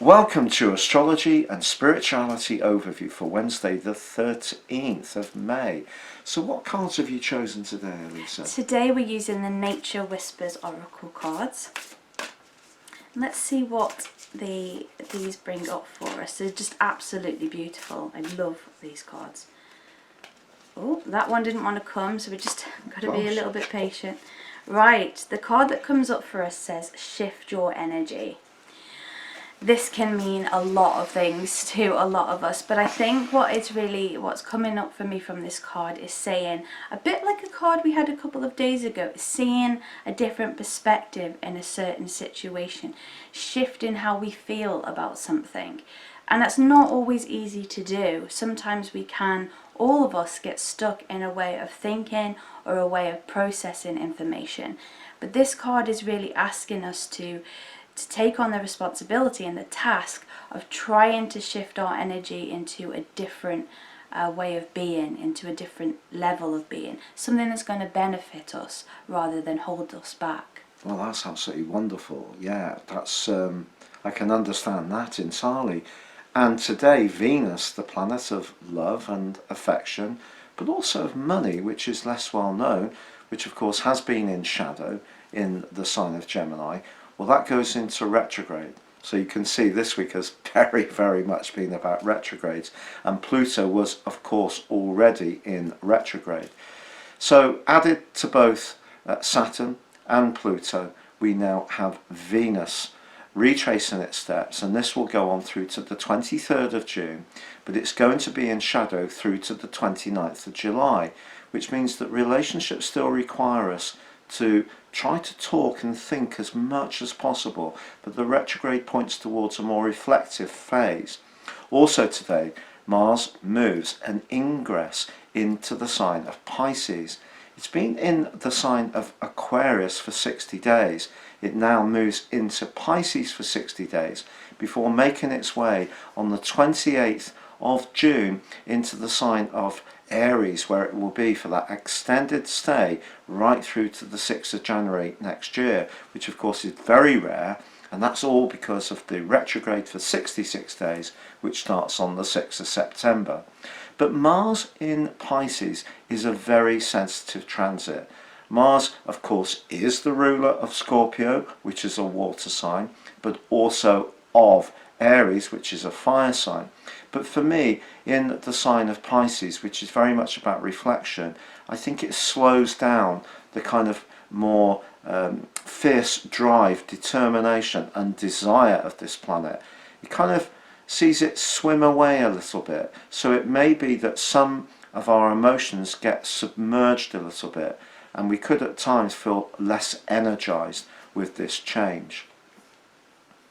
Welcome to Astrology and Spirituality Overview for Wednesday the 13th of May. So what cards have you chosen today, Elisa? Today we're using the Nature Whispers Oracle cards. Let's see what these bring up for us. They're just absolutely beautiful. I love these cards. Oh, that one didn't want to come, so we just got to be a little bit patient. Right, the card that comes up for us says shift your energy. This can mean a lot of things to a lot of us, but I think what's coming up for me from this card is saying, a bit like a card we had a couple of days ago, seeing a different perspective in a certain situation, shifting how we feel about something. And that's not always easy to do. Sometimes we can, all of us, get stuck in a way of thinking or a way of processing information. But this card is really asking us to take on the responsibility and the task of trying to shift our energy into a different way of being, into a different level of being, something that's going to benefit us rather than hold us back. Well, that's absolutely wonderful. Yeah, that's I can understand that entirely. And today, Venus, the planet of love and affection, but also of money, which is less well known, which of course has been in shadow in the sign of Gemini, well, that goes into retrograde. So you can see this week has very, very much been about retrogrades. And Pluto was, of course, already in retrograde. So added to both Saturn and Pluto, we now have Venus retracing its steps. And this will go on through to the 23rd of June. But it's going to be in shadow through to the 29th of July, which means that relationships still require us to try to talk and think as much as possible, but the retrograde points towards a more reflective phase. Also today, Mars moves an ingress into the sign of Pisces. It's been in the sign of Aquarius for 60 days. It now moves into Pisces for 60 days before making its way on the 28th of June into the sign of Aries, where it will be for that extended stay right through to the 6th of January next year, which of course is very rare, and that's all because of the retrograde for 66 days, which starts on the 6th of September. But Mars in Pisces is a very sensitive transit. Mars, of course, is the ruler of Scorpio, which is a water sign, but also of Aries, which is a fire sign. But for me, in the sign of Pisces, which is very much about reflection, I think it slows down the kind of more fierce drive, determination and desire of this planet. It kind of sees it swim away a little bit. So it may be that some of our emotions get submerged a little bit, and we could at times feel less energized with this change.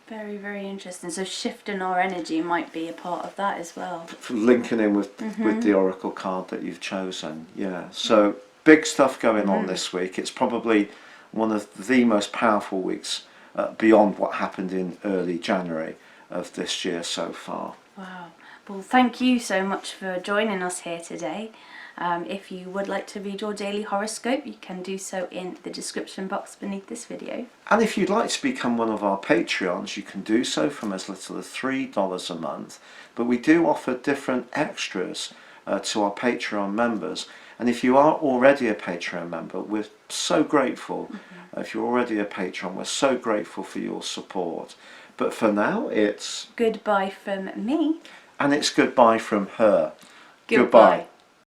Very, very interesting. So shifting our energy might be a part of that as well. Linking in with the oracle card that you've chosen. Yeah. So big stuff going on this week. It's probably one of the most powerful weeks beyond what happened in early January of this year so far. Wow. Well, thank you so much for joining us here today. If you would like to read your daily horoscope, you can do so in the description box beneath this video. And if you'd like to become one of our Patreons, you can do so from as little as $3 a month. But we do offer different extras to our Patreon members. And if you are already a Patreon member, we're so grateful. If you're already a patron, we're so grateful for your support. But for now, it's goodbye from me. And it's goodbye from her. Goodbye.